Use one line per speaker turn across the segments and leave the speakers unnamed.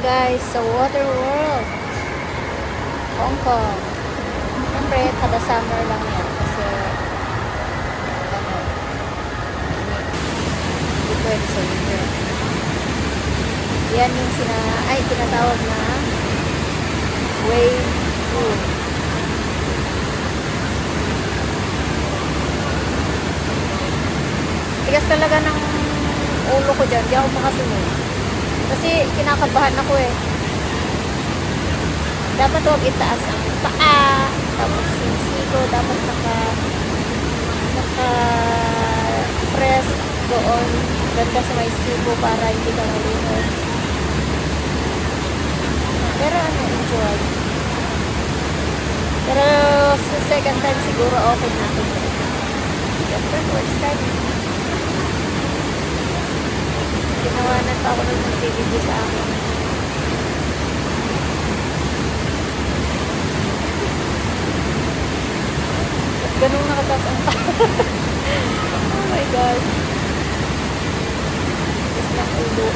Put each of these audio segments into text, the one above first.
guys sa Water World, Hong Kong. Siyempre, kada summer lang yan kasi ano, hindi pwede sa winter. Yan yung tinatawag na wave pool. Tigas talaga ng ulo ko dyan, di ako makasunod. Kasi kinakabahan ako eh. Dapat huwag itaas ang paa. Tapos yung siko dapat naka-press doon. Ganda sa may siko para hindi ka malunod. Pero enjoy. Pero sa second time siguro okay na ako. Siyempre, first time. Ginawanan pa ako ng video sa akin. At ganun nakataas ang oh my gosh. Tapos lang ulo.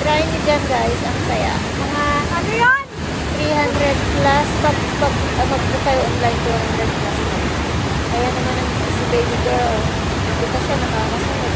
Try nyo dyan guys, ang saya. Mga ano yan? 300 plus mag-book kayo online 200 plus. Kaya naman si baby girl, hindi pa siya nakakasunod.